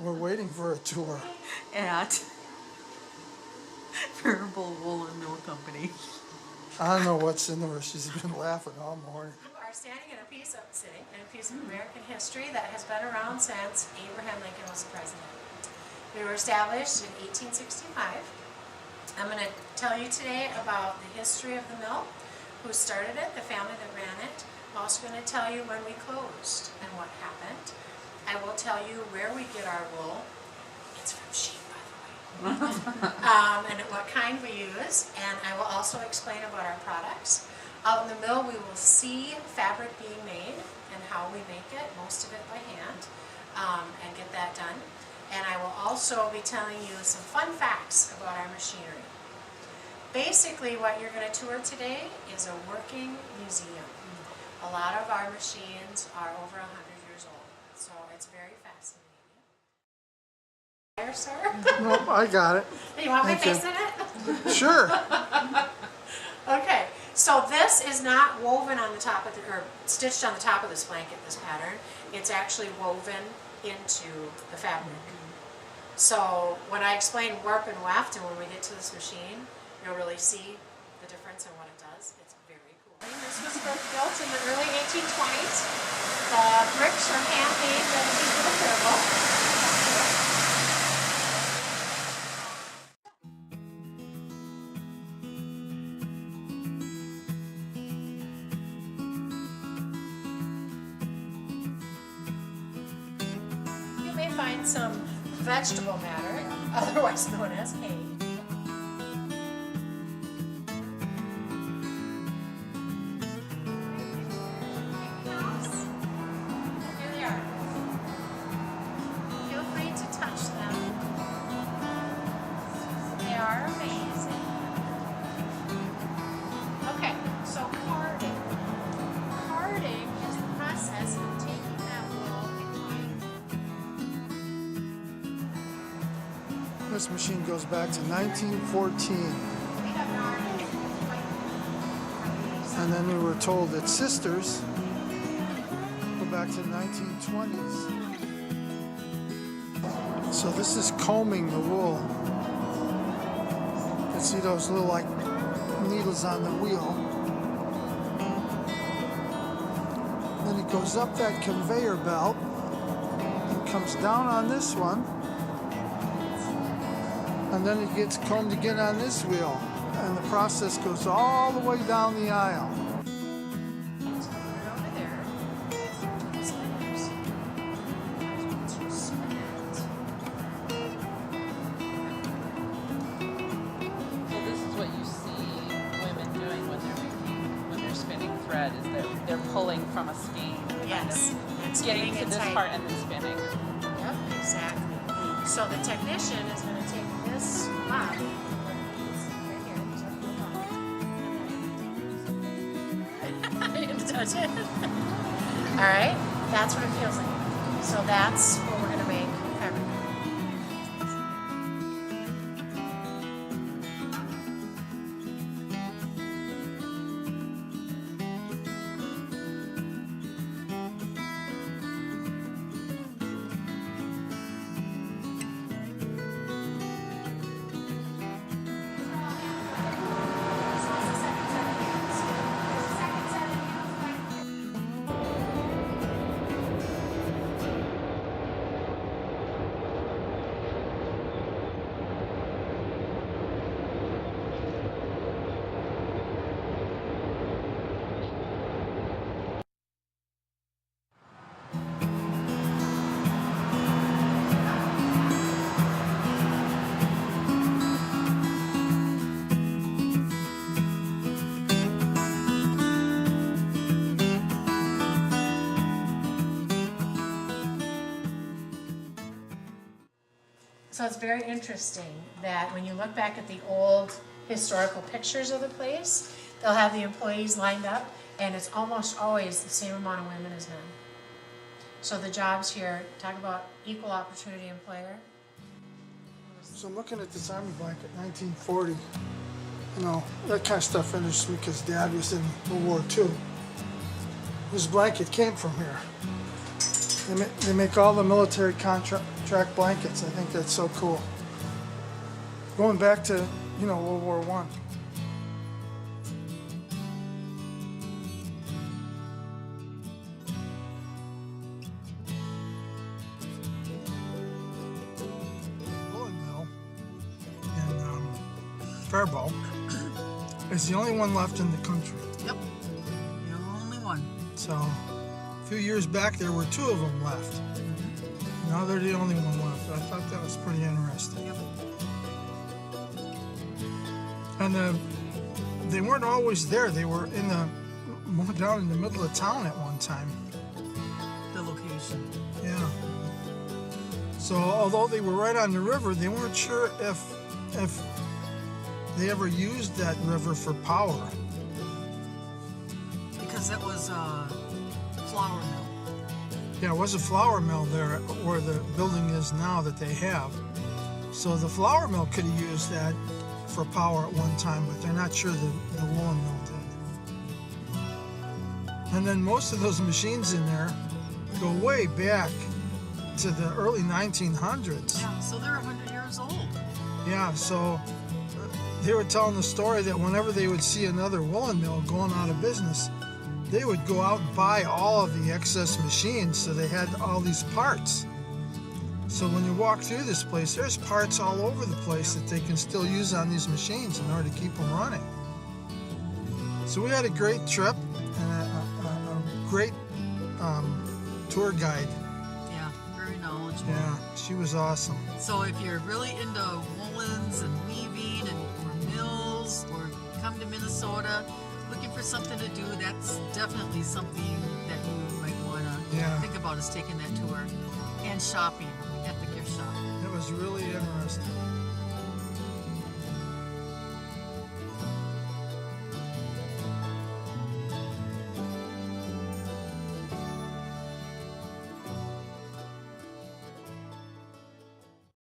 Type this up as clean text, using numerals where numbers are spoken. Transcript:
We're waiting for a tour. At Faribault Woolen Mill Company. I don't know what's in there. She's been laughing all morning. We are standing in a piece of American history that has been around since Abraham Lincoln was the president. We were established in 1865. I'm going to tell you today about the history of the mill, who started it, the family that ran it. I'm also going to tell you when we closed and what happened. I will tell you where we get our wool. It's from sheep, by the way. And what kind we use. And I will also explain about our products. Out in the mill, we will see fabric being made and how we make it, most of it by hand, and get that done. And I will also be telling you some fun facts about our machinery. Basically, what you're going to tour today is a working museum. A lot of our machines are over 100 years old, so it's very fascinating. There, sir? Nope, I got it. You want my Thank you. face in it? Sure. Okay, so this is not woven on the top of the, or stitched on the top of this blanket, this pattern. It's actually woven into the fabric. So when I explain warp and weft, and when we get to this machine, you'll really see the difference in what it does. It's very cool. This was built in the early 1820s. The bricks are handmade by the people of Faribault. You may find some vegetable matter, otherwise known as hay. Here they are. Feel free to touch them. They are amazing. Okay, so carding. Carding is the process of taking that wool and tying. This machine goes back to 1914. We have yarn And then we were told its sisters go back to the 1920s. So this is combing the wool. You can see those little like needles on the wheel. Then it goes up that conveyor belt and comes down on this one. And then it gets combed again on this wheel. And the process goes all the way down the aisle. over there. Spinners. To spin it. So this is what you see women doing when they're spinning thread, is they're pulling from a skein. Yes. And Getting to spinning this inside. part and then spinning. Yep, exactly. So the technician is going to take this lock, right here, there's a little lock. I didn't touch it. All right, that's what it feels like. So that's what we're going to make fabric. So it's very interesting that when you look back at the old historical pictures of the place, they'll have the employees lined up, and it's almost always the same amount of women as men. So the jobs here, talk about equal opportunity employer. So I'm looking at this army blanket, 1940. You know, that kind of stuff interests me because Dad was in World War II. This blanket came from here. They make all the military contract blankets. I think that's so cool. Going back to, World War I. Woolen mill in Faribault is the only one left in the country. Yep. The only one. So, a few years back there were 2 of them left. Now they're the only one left. I thought that was pretty interesting. Yep. And they weren't always there. They were more down in the middle of town at one time. The location. Yeah. So although they were right on the river, they weren't sure if they ever used that river for power. Because it was a flour mill. Yeah, it was a flour mill there where the building is now that they have. So the flour mill could have used that for power at one time, but they're not sure the woolen mill did. And then most of those machines in there go way back to the early 1900s. Yeah, so they're 100 years old. Yeah, so they were telling the story that whenever they would see another woolen mill going out of business, they would go out and buy all of the excess machines, so they had all these parts. So when you walk through this place, there's parts all over the place that they can still use on these machines in order to keep them running. So we had a great trip and a great tour guide. Yeah, very knowledgeable. Yeah, she was awesome. So if you're really into woolens and weaving and or mills, or come to Minnesota looking for something to do, that's definitely something that you might want to think about, is taking that tour and shopping at the gift shop. It was really interesting.